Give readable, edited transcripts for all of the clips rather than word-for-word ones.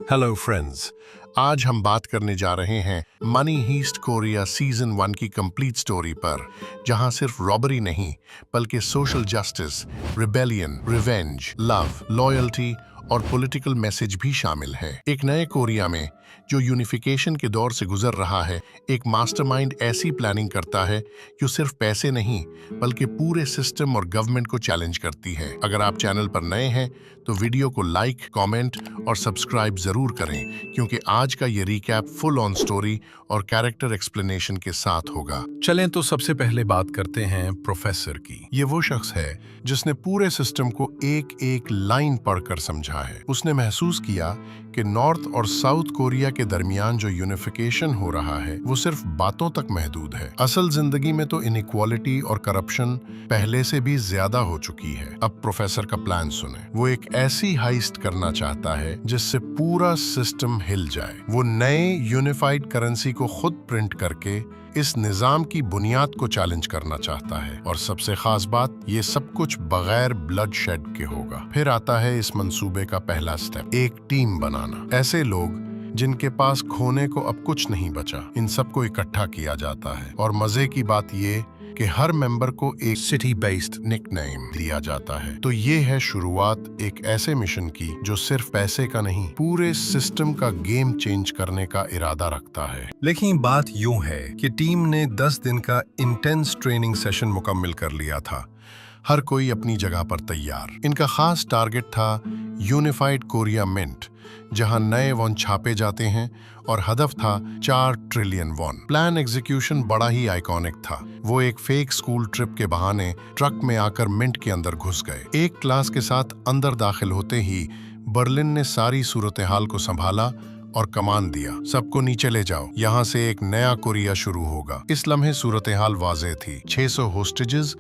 Hello friends, आज हम बात करने जा रहे हैं मनी हीस्ट कोरिया सीजन 1 की कंप्लीट स्टोरी पर, जहां सिर्फ रॉबरी नहीं बल्कि social justice, rebellion, revenge, love, loyalty और पॉलिटिकल मैसेज भी शामिल है। एक नए कोरिया में जो यूनिफिकेशन के दौर से गुजर रहा है, एक मास्टरमाइंड ऐसी प्लानिंग करता है जो सिर्फ पैसे नहीं बल्कि पूरे सिस्टम और गवर्नमेंट को चैलेंज करती है। अगर आप चैनल पर नए हैं तो वीडियो को लाइक, कमेंट और सब्सक्राइब जरूर करें, क्योंकि आज का ये रिकैप फुल ऑन स्टोरी और कैरेक्टर एक्सप्लेनेशन के साथ होगा। चलें तो सबसे पहले बात करते हैं प्रोफेसर की। ये वो शख्स है जिसने पूरे सिस्टम को एक एक लाइन पढ़कर समझा है। उसने महसूस किया कि नॉर्थ और साउथ कोरिया के दरमियान जो यूनिफिकेशन हो रहा है वो सिर्फ बातों तक महदूद है। असल जिंदगी में तो इनइक्वालिटी और करप्शन पहले से भी ज्यादा हो चुकी है। अब प्रोफेसर का प्लान सुने। वो एक ऐसी हाइस्ट करना चाहता है जिससे पूरा सिस्टम हिल जाए। वो नए यूनिफाइड करेंसी को खुद प्रिंट करके इस निजाम की बुनियाद को चैलेंज करना चाहता है, और सबसे खास बात, ये सब कुछ बगैर ब्लड शेड के होगा। फिर आता है इस मंसूबे का पहला स्टेप, एक टीम बनाना। ऐसे लोग जिनके पास खोने को अब कुछ नहीं बचा, इन सबको इकट्ठा किया जाता है। और मजे की बात ये कि हर मेंबर को एक सिटी बेस्ड निकनेम दिया जाता है। तो ये है शुरुआत एक ऐसे मिशन की जो सिर्फ पैसे का नहीं, पूरे सिस्टम का गेम चेंज करने का इरादा रखता है। लेकिन बात यूं है कि टीम ने 10 दिन का इंटेंस ट्रेनिंग सेशन मुकम्मल कर लिया था। हर कोई अपनी जगह पर तैयार। इनका खास टारगेट था यूनिफाइड कोरिया मिंट, जहां नए वॉन छापे जाते हैं, और हदफ था 4 ट्रिलियन वॉन। प्लान एग्जीक्यूशन बड़ा ही आइकॉनिक था। वो एक फेक स्कूल ट्रिप के बहाने ट्रक में आकर मिंट के अंदर घुस गए। एक क्लास के साथ अंदर दाखिल होते ही बर्लिन ने सारी सूरत हाल को संभाला और कमान दिया, सबको नीचे ले जाओ, यहाँ से एक नया कोरिया शुरू होगा। इस लम्हे सूरत हाल वाज़ेह थी। 600 होस्टेजेस,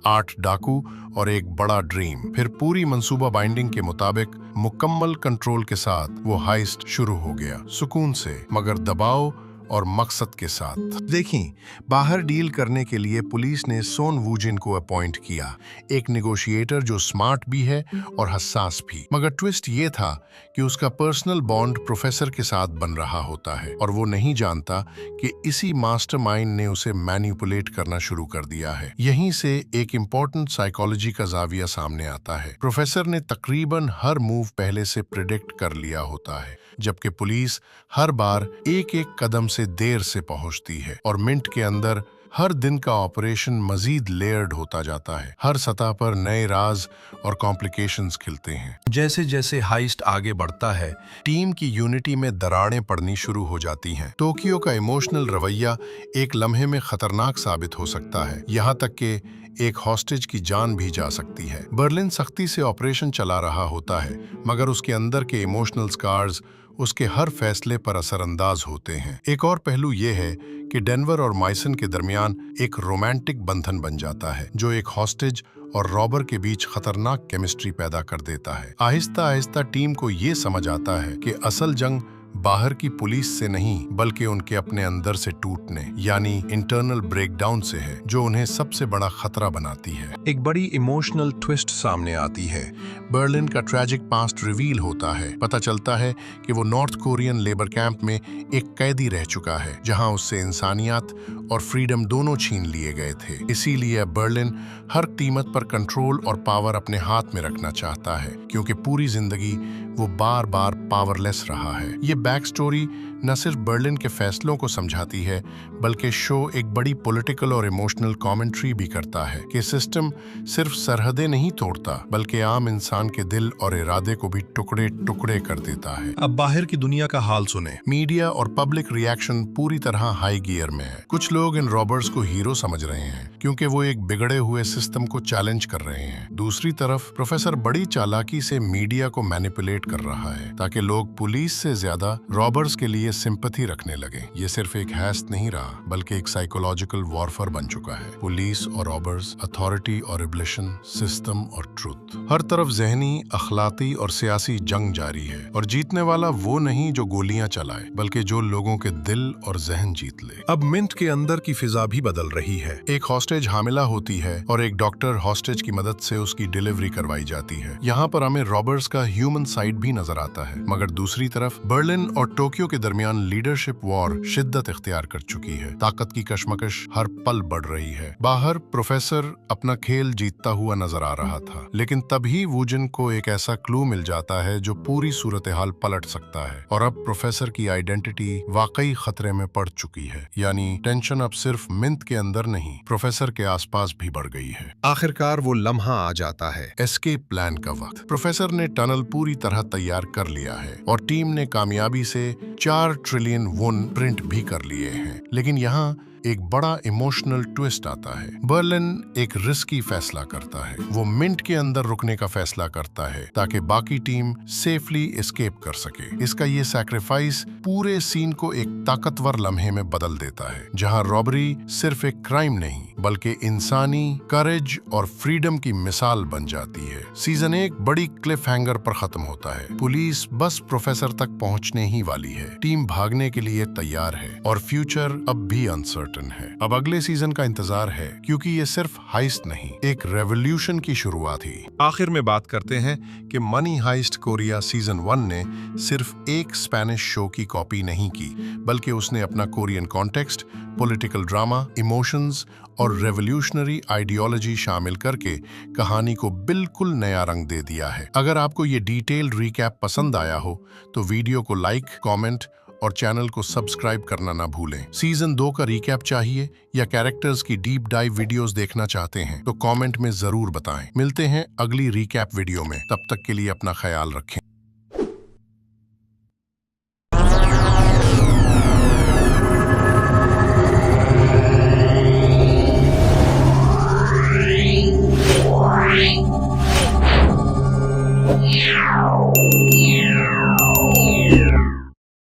8 डाकू और एक बड़ा ड्रीम। फिर पूरी मंसूबा बाइंडिंग के मुताबिक मुकम्मल कंट्रोल के साथ वो हाइस्ट शुरू हो गया, सुकून से मगर दबाव और मकसद के साथ। देखिए, बाहर डील करने के लिए पुलिस ने सोन वूजिन को अपॉइंट किया, एक नेगोशिएटर जो स्मार्ट भी है और हसास भी। मगर ट्विस्ट ये था कि उसका पर्सनल बॉन्ड प्रोफेसर के साथ बन रहा होता है, और वो नहीं जानता कि इसी मास्टरमाइंड ने उसे मैनिपुलेट करना शुरू कर दिया है। यहीं से एक इम्पोर्टेंट साइकोलॉजी का जाविया सामने आता है। प्रोफेसर ने तकरीबन हर मूव पहले से प्रिडिक्ट कर लिया होता है, जबकि पुलिस हर बार एक एक कदम से देर से पहुंचती है। और मिंट के अंदर हर दिन का ऑपरेशन मजीद लेयर्ड होता जाता है। हर सतह पर नए राज और कॉम्प्लिकेशंस खिलते हैं। जैसे जैसे हाइस्ट आगे बढ़ता है, टीम की यूनिटी में दरारें पड़नी शुरू हो जाती हैं। टोक्यो का इमोशनल रवैया एक लम्हे में खतरनाक साबित हो सकता है, यहाँ तक कि एक हॉस्टेज की जान भी जा सकती है। बर्लिन सख्ती से ऑपरेशन चला रहा होता है, मगर उसके अंदर के इमोशनल स्कार्स उसके हर फैसले पर असरअंदाज होते हैं। एक और पहलू ये है कि डेनवर और माइसन के दरमियान एक रोमांटिक बंधन बन जाता है, जो एक हॉस्टेज और रॉबर के बीच खतरनाक केमिस्ट्री पैदा कर देता है। आहिस्ता आहिस्ता टीम को ये समझ आता है कि असल जंग बाहर की पुलिस से नहीं बल्कि उनके अपने अंदर से टूटने, यानी इंटरनल ब्रेकडाउन से है, जो उन्हें सबसे बड़ा खतरा बनाती है। एक बड़ी इमोशनल ट्विस्ट सामने आती है। बर्लिन का ट्रैजिक पास्ट रिवील होता है। पता चलता है कि वो नॉर्थ कोरियन लेबर कैंप में एक कैदी रह चुका है, जहां उससे इंसानियत और फ्रीडम दोनों छीन लिए गए थे। इसीलिए अब बर्लिन हर कीमत पर कंट्रोल और पावर अपने हाथ में रखना चाहता है, क्योंकि पूरी जिंदगी वो बार बार पावरलेस रहा है। ये बैक स्टोरी न सिर्फ बर्लिन के फैसलों को समझाती है, बल्कि शो एक बड़ी पॉलिटिकल और इमोशनल कमेंट्री भी करता है कि सिस्टम सिर्फ सरहदें नहीं तोड़ता, बल्कि आम इंसान के दिल और इरादे को भी टुकड़े टुकड़े कर देता है। अब बाहर की दुनिया का हाल सुने। मीडिया और पब्लिक रिएक्शन पूरी तरह हाई गियर में है। कुछ लोग इन रॉबर्स को हीरो समझ रहे हैं, क्योंकि वो एक बिगड़े हुए सिस्टम को चैलेंज कर रहे हैं। दूसरी तरफ प्रोफेसर बड़ी चालाकी से मीडिया को मैनिपुलेट कर रहा है, ताकि लोग पुलिस से ज्यादा रॉबर्स के लिए सिंपैथी रखने लगे। ये सिर्फ एक हैस्ट नहीं रहा, बल्कि एक साइकोलॉजिकल वॉरफेयर बन चुका है। पुलिस और रॉबर्स, अथॉरिटी और रिबलिशन, सिस्टम और ट्रुथ, हर तरफ जहनी, अखलाकी और सियासी जंग जारी है। और जीतने वाला वो नहीं जो गोलियां चलाए, बल्कि जो लोगों के दिल और जहन जीत ले। अब मिंट के अंदर की फिजा भी बदल रही है। एक हॉस्टेज हामिला होती है और एक डॉक्टर हॉस्टेज की मदद से उसकी डिलीवरी करवाई जाती है। यहाँ पर हमें रॉबर्ट्स का ह्यूमन साइड भी नजर आता है। मगर दूसरी तरफ बर्लिन और टोक्यो के दरमियान लीडरशिप वॉर शिद्दत इख्तियार कर चुकी है। ताकत की कशमकश हर पल बढ़ रही है। बाहर प्रोफेसर अपना खेल जीतता हुआ नजर आ रहा था, लेकिन तभी वूजन को एक ऐसा क्लू मिल जाता है जो पूरी सूरत हाल पलट सकता है। और अब प्रोफेसर की आइडेंटिटी वाकई खतरे में पड़ चुकी है। यानी टेंशन अब सिर्फ मिंट के अंदर नहीं, प्रोफेसर के आसपास भी बढ़ गई है। आखिरकार वो लम्हा आ जाता है, एस्केप प्लान का वक्त। प्रोफेसर ने टनल पूरी तरह तैयार कर लिया है और टीम ने कामयाबी से 4 ट्रिलियन वुन प्रिंट भी कर लिए हैं। लेकिन यहाँ एक बड़ा इमोशनल ट्विस्ट आता है। बर्लिन एक रिस्की फैसला करता है। वो मिंट के अंदर रुकने का फैसला करता है ताकि बाकी टीम सेफली एस्केप कर सके। इसका ये सैक्रिफाइस पूरे सीन को एक ताकतवर लम्हे में बदल देता है, जहां रॉबरी सिर्फ एक क्राइम नहीं, बल्कि इंसानी करेज और फ्रीडम की मिसाल बन जाती है। सीजन 1 बड़ी क्लिफ हैंगर पर खत्म होता है। पुलिस बस प्रोफेसर तक पहुंचने ही वाली है। टीम भागने के लिए तैयार है और फ्यूचर अब भी अनसर्टन है। अब अगले सीजन का इंतजार है, क्योंकि ये सिर्फ हाइस्ट नहीं, एक रेवोल्यूशन की शुरुआत ही। आखिर में बात करते हैं कि मनी हाइस्ट कोरिया सीजन 1 ने सिर्फ एक स्पेनिश शो की कॉपी नहीं की, बल्कि उसने अपना Korean context, political drama, emotions और रेवोल्यूशनरी आइडियोलॉजी शामिल करके कहानी को बिल्कुल नया रंग दे दिया है। अगर आपको ये डिटेल्ड रिकैप पसंद आया हो तो वीडियो को लाइक, कमेंट और चैनल को सब्सक्राइब करना ना भूलें। सीजन 2 का रिकैप चाहिए या कैरेक्टर्स की डीप डाइव वीडियोस देखना चाहते हैं तो कमेंट में जरूर बताएं। मिलते हैं अगली रिकैप वीडियो में। तब तक के लिए अपना ख्याल रखें।